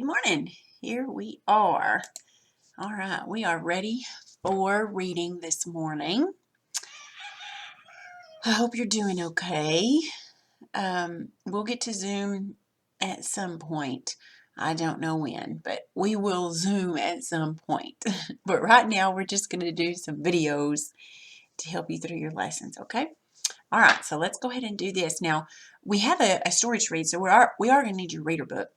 Good morning. Here we are. All right, we are ready for reading this morning. I hope you're doing okay. We'll get to Zoom at some point. I don't know when, but we will Zoom at some point. But right now, we're just going to do some videos to help you through your lessons, okay? All right, so let's go ahead and do this. Now, we have a story to read, so we are going to need your reader book.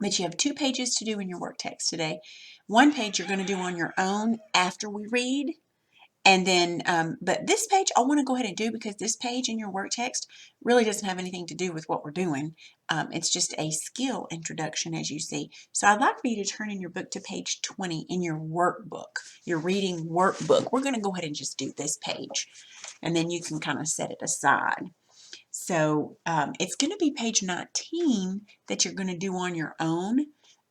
But you have 2 pages to do in your work text today. 1 page you're going to do on your own after we read. And then, but this page I want to go ahead and do because this page in your work text really doesn't have anything to do with what we're doing. It's just a skill introduction, as you see. So I'd like for you to turn in your book to page 20 in your workbook, your reading workbook. We're going to go ahead and just do this page, and then you can kind of set it aside. So it's going to be page 19 that you're going to do on your own.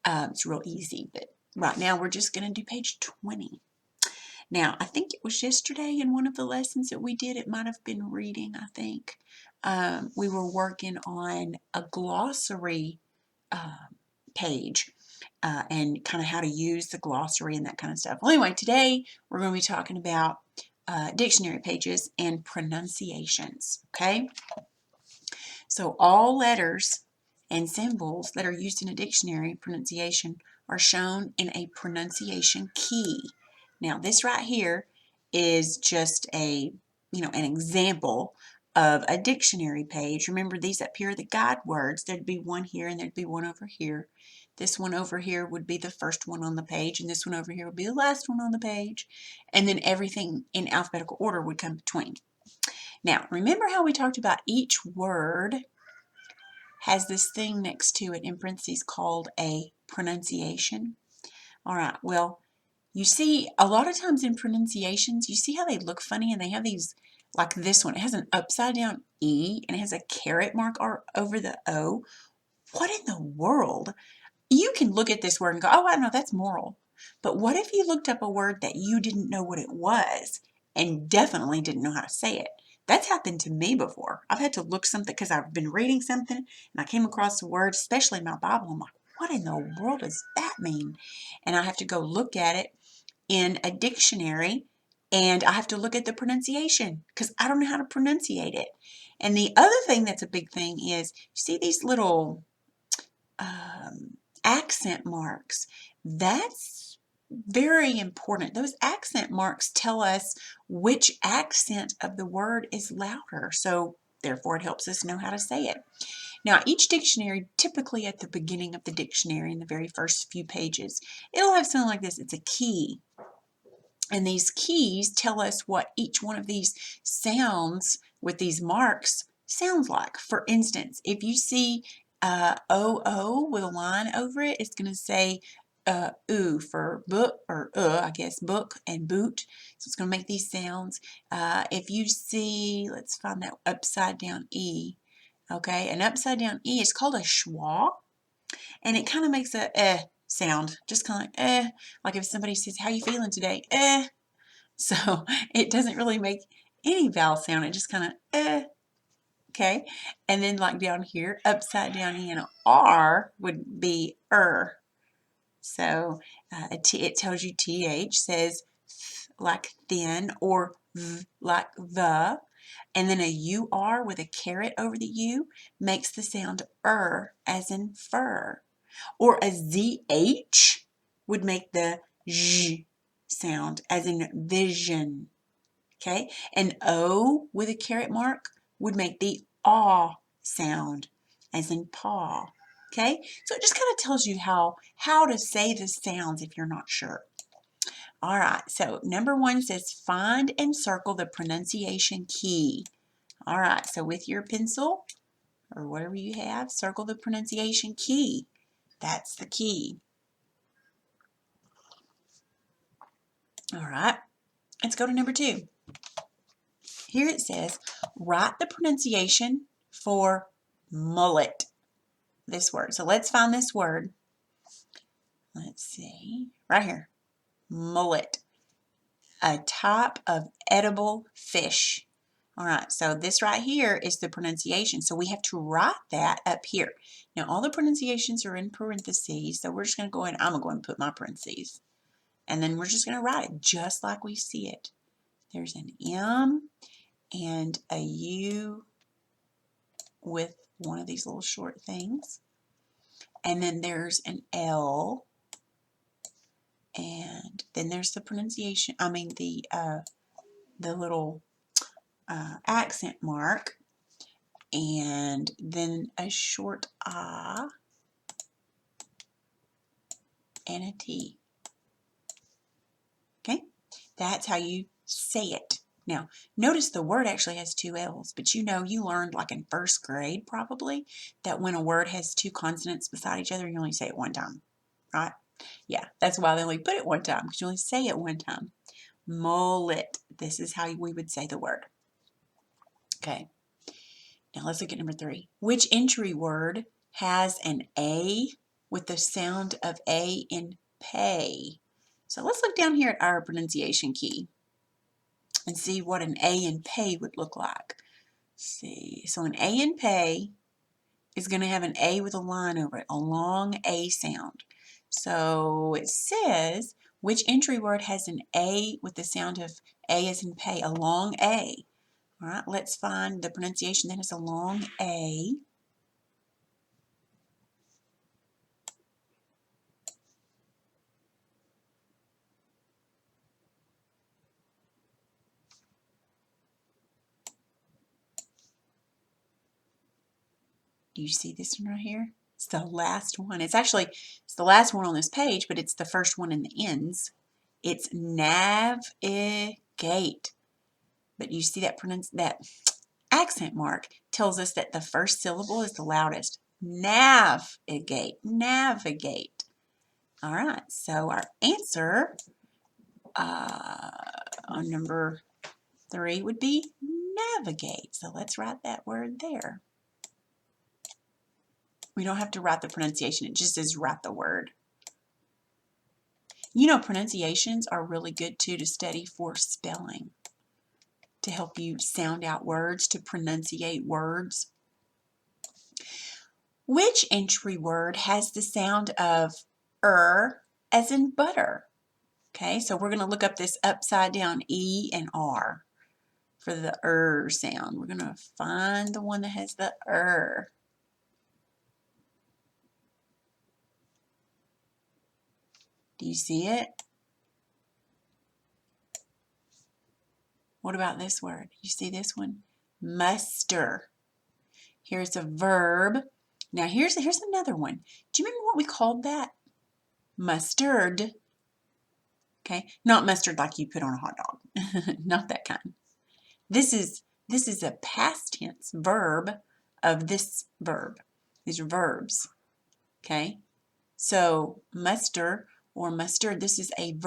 It's real easy, but right now we're just going to do page 20. Now, I think it was yesterday in one of the lessons that we did, it might have been reading, I think. We were working on a glossary page and kind of how to use the glossary and that kind of stuff. Well, anyway, today we're going to be talking about dictionary pages and pronunciations, okay? So all letters and symbols that are used in a dictionary pronunciation are shown in a pronunciation key. Now this right here is just an example of a dictionary page. Remember, these up here are the guide words. There'd be one here and there'd be one over here. This one over here would be the first one on the page, and this one over here would be the last one on the page. And then everything in alphabetical order would come between. Now, remember how we talked about each word has this thing next to it in parentheses called a pronunciation? All right, well, you see a lot of times in pronunciations, you see how they look funny and they have these, like this one, it has an upside down E and it has a caret mark over the O. What in the world? You can look at this word and go, oh, I know, that's moral. But what if you looked up a word that you didn't know what it was and definitely didn't know how to say it? That's happened to me before. I've had to look something because I've been reading something and I came across a word, especially in my Bible. I'm like, what in the world does that mean? And I have to go look at it in a dictionary and I have to look at the pronunciation because I don't know how to pronunciate it. And the other thing that's a big thing is, you see these little accent marks. That's very important. Those accent marks tell us which accent of the word is louder. So therefore it helps us know how to say it. Now each dictionary, typically at the beginning of the dictionary in the very first few pages, it'll have something like this. It's a key. And these keys tell us what each one of these sounds with these marks sounds like. For instance, if you see OO with a line over it, it's going to say oo for book, or I guess book and boot. So it's going to make these sounds. If you see, let's find that upside down E. Okay, an upside down E is called a schwa, and it kind of makes a sound, just kind of like if somebody says, how you feeling today? So it doesn't really make any vowel sound, it just kind of okay. And then like down here, upside down E and an R would be So it tells you TH says like thin, or v like the, and then a UR with a caret over the U makes the sound as in fur. Or a ZH would make the Z sound as in vision. Okay, an O with a caret mark would make the aw sound as in paw. Okay, so it just kind of tells you how to say the sounds if you're not sure. All right, so number 1 says find and circle the pronunciation key. All right, so with your pencil or whatever you have, circle the pronunciation key. That's the key. All right, let's go to number 2. Here it says, write the pronunciation for mullet, this word. So let's find this word. Let's see, right here, mullet, a type of edible fish. All right, so this right here is the pronunciation. So we have to write that up here. Now all the pronunciations are in parentheses, so we're just going to go ahead, I'm going to go and put my parentheses. And then we're just going to write it just like we see it. There's an M and a U with one of these little short things. And then there's an L. And then there's the pronunciation, the little accent mark. And then a short I and a T. Okay, that's how you say it. Now, notice the word actually has two L's, but you know, you learned like in first grade probably that when a word has two consonants beside each other, you only say it one time, right? Yeah, that's why they only put it one time, because you only say it one time. Mullet. This is how we would say the word. Okay, now let's look at number 3. Which entry word has an A with the sound of A in pay? So let's look down here at our pronunciation key and see what an A in pay would look like. Let's see, so an A in pay is going to have an A with a line over it, a long A sound. So it says, which entry word has an A with the sound of A as in pay, a long A? All right, let's find the pronunciation that has a long A. Do you see this one right here? It's the last one. It's the last one on this page, but it's the first one in the ends. It's navigate. But you see that accent mark tells us that the first syllable is the loudest. Navigate, navigate. All right, so our answer on number 3 would be navigate. So let's write that word there. We don't have to write the pronunciation. It just says write the word. You know, pronunciations are really good too to study for spelling, to help you sound out words, to pronunciate words. Which entry word has the sound of as in butter? Okay, so we're going to look up this upside down E and R for the sound. We're going to find the one that has the Do you see it? What about this word? You see this one? Muster. Here's a verb. Now here's another one. Do you remember what we called that? Mustard. Okay, not mustard like you put on a hot dog. Not that kind. This is a past tense verb of this verb. These are verbs. Okay, so muster or mustard, this is a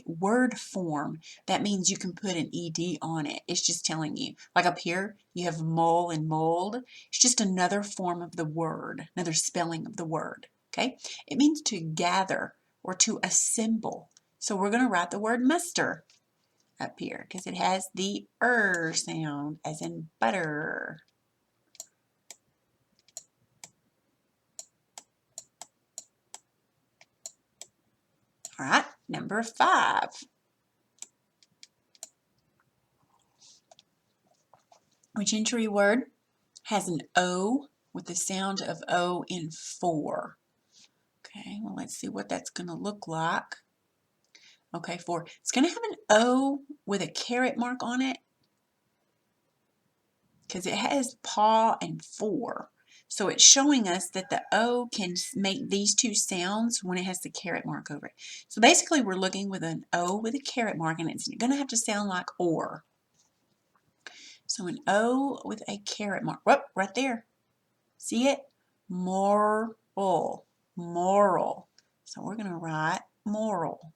word form. That means you can put an ed on it. It's just telling you. Like up here, you have mull and mold. It's just another form of the word, another spelling of the word. Okay, it means to gather or to assemble. So we're going to write the word muster up here because it has the sound as in butter. All right, number 5. Which entry word has an O with the sound of O in 4? Okay, well, let's see what that's going to look like. Okay, 4. It's going to have an O with a caret mark on it because it has paw and 4. So it's showing us that the O can make these two sounds when it has the caret mark over it. So basically we're looking with an O with a caret mark, and it's going to have to sound like or. So an O with a caret mark. Whoop, right there. See it? Moral. Moral. So we're going to write moral.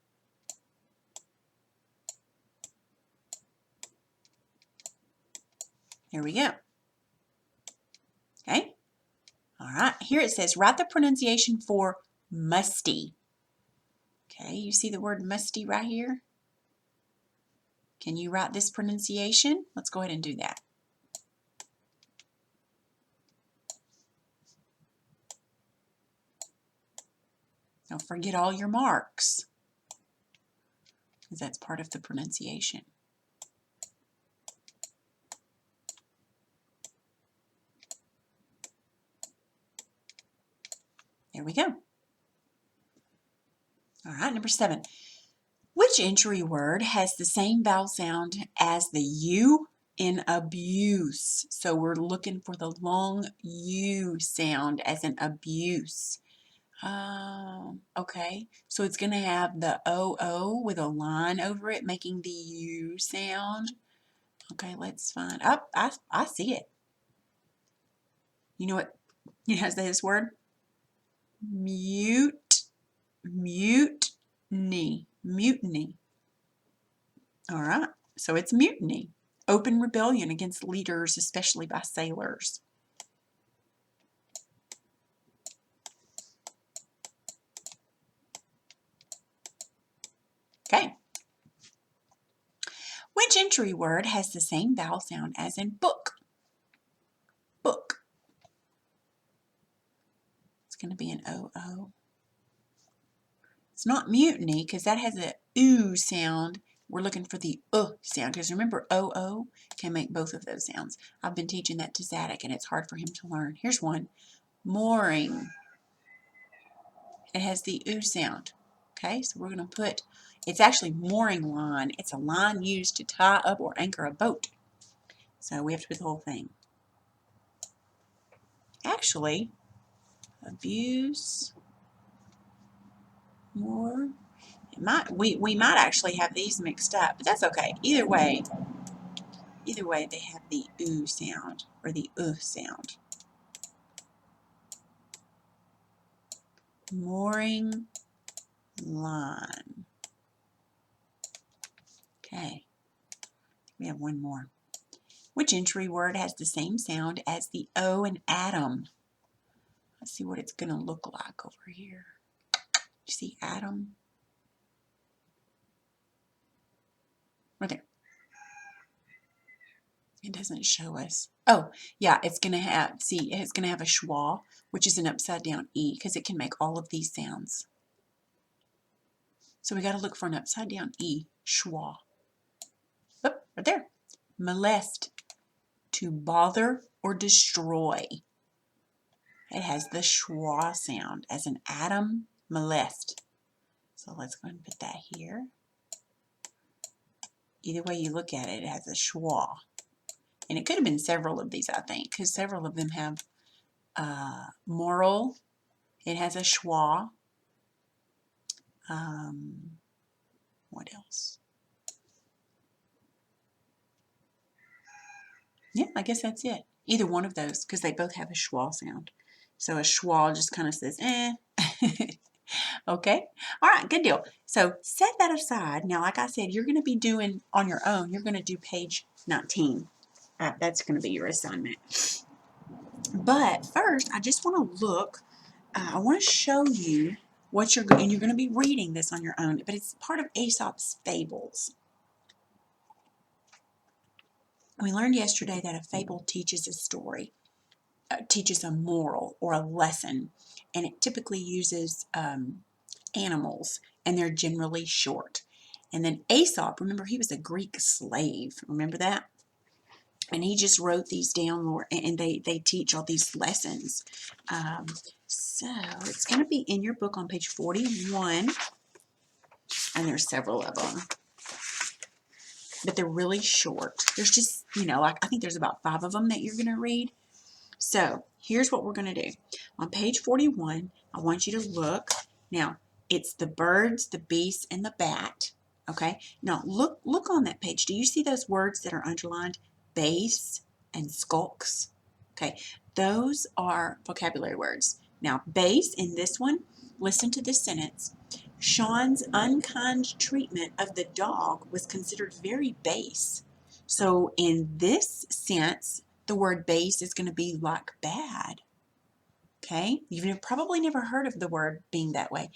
Here we go. Okay. All right. Here it says write the pronunciation for musty. Okay. You see the word musty right here? Can you write this pronunciation? Let's go ahead and do that. Don't forget all your marks, because that's part of the pronunciation. There we go. All right, number 7. Which entry word has the same vowel sound as the U in abuse? So we're looking for the long U sound as in abuse. Okay, so it's going to have the OO with a line over it, making the U sound. Okay, let's find, I see it. You know what, you know how to say this word? Mutiny. All right, so it's mutiny. Open rebellion against leaders, especially by sailors. Okay. Which entry word has the same vowel sound as in book? Book. It's going to be an OO. It's not mutiny because that has a oo sound. We're looking for the sound because remember OO can make both of those sounds. I've been teaching that to Zadok and it's hard for him to learn. Here's one. Mooring. It has the oo sound. Okay, so we're going to put, it's actually mooring line. It's a line used to tie up or anchor a boat. So we have to put the whole thing. Actually, abuse, more. We might actually have these mixed up, but that's okay. Either way they have the oo sound or the sound. Mooring line. Okay, we have one more. Which entry word has the same sound as the O in atom? Let's see what it's going to look like over here. You see atom? Right there. It doesn't show us. Oh, yeah, it's going to have, see, it's going to have a schwa, which is an upside down E, because it can make all of these sounds. So we got to look for an upside down E, schwa. Oh, right there. Molest, to bother or destroy. It has the schwa sound as an atom, molest. So let's go ahead and put that here. Either way you look at it, it has a schwa. And it could have been several of these, I think, because several of them have moral. It has a schwa. What else? Yeah, I guess that's it. Either one of those, because they both have a schwa sound. So a schwa just kind of says, eh. Okay. All right, good deal. So set that aside. Now, like I said, you're going to be doing on your own, you're going to do page 19. That's going to be your assignment. But first, I just want to look, I want to show you what you're going, and you're going to be reading this on your own, but it's part of Aesop's fables. We learned yesterday that a fable teaches a story, teaches a moral or a lesson, and it typically uses animals, and they're generally short. And then Aesop, remember, he was a Greek slave. Remember that? And he just wrote these down, and they teach all these lessons. So it's going to be in your book on page 41, and there's several of them. But they're really short. There's just, like I think there's about 5 of them that you're going to read. So here's what we're going to do. On page 41, I want you to look. Now, it's the birds, the beast, and the bat. Okay? Now, look on that page. Do you see those words that are underlined? Base and skulks. Okay, those are vocabulary words. Now, base in this one, listen to this sentence. Sean's unkind treatment of the dog was considered very base. So in this sense, the word base is going to be like bad. Okay, you've probably never heard of the word being that way.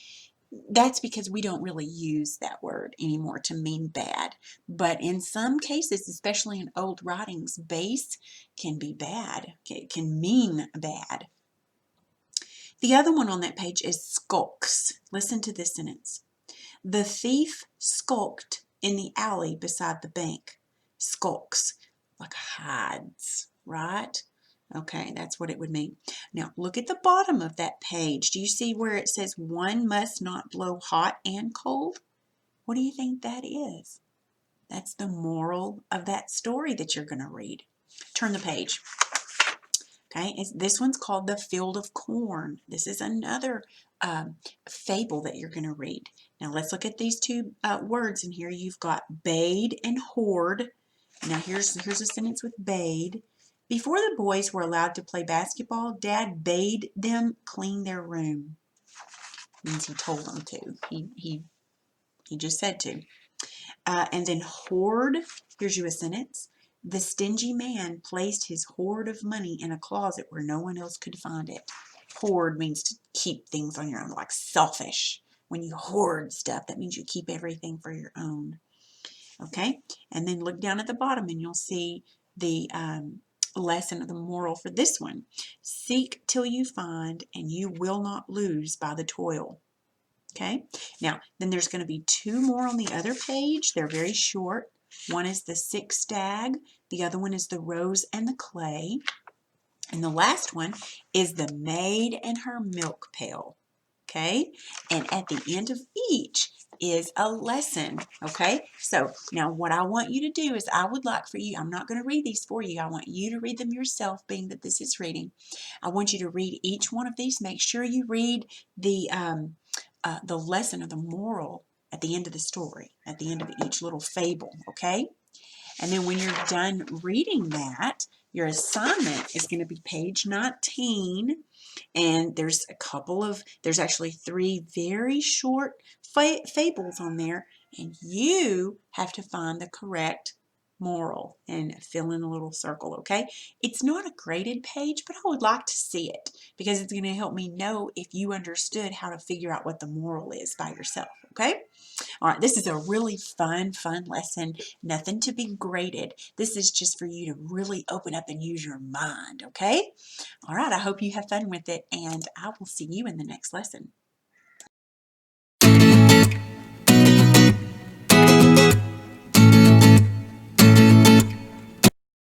That's because we don't really use that word anymore to mean bad. But in some cases, especially in old writings, base can be bad. It can mean bad. The other one on that page is skulks. Listen to this sentence. The thief skulked in the alley beside the bank. Skulks, like hides, right? Okay, that's what it would mean. Now, look at the bottom of that page. Do you see where it says one must not blow hot and cold? What do you think that is? That's the moral of that story that you're going to read. Turn the page. Okay, this one's called The Field of Corn. This is another fable that you're going to read. Now let's look at these two words in here. You've got bade and hoard. Now here's a sentence with bade. Before the boys were allowed to play basketball, Dad bade them clean their room. Means he told them to. He just said to. And then hoard, here's you a sentence. The stingy man placed his hoard of money in a closet where no one else could find it. Hoard means to keep things on your own, like selfish. When you hoard stuff, that means you keep everything for your own. Okay? And then look down at the bottom and you'll see the lesson of the moral for this one. Seek till you find, and you will not lose by the toil. Okay, now then there's going to be two more on the other page. They're very short. One is the sick stag, the other one is the rose and the clay, and the last one is the maid and her milk pail. Okay, and at the end of each is a lesson. Okay, so now what I want you to do is I would like for you, I'm not going to read these for you, I want you to read them yourself, being that this is reading. I want you to read each one of these. Make sure you read the lesson or the moral at the end of the story, at the end of each little fable, okay? And then when you're done reading that, your assignment is going to be page 19, and there's actually 3 very short fables on there, and you have to find the correct moral and fill in a little circle, okay? It's not a graded page, but I would like to see it because it's going to help me know if you understood how to figure out what the moral is by yourself, okay? All right, this is a really fun lesson. Nothing to be graded. This is just for you to really open up and use your mind, okay? All right, I hope you have fun with it, and I will see you in the next lesson.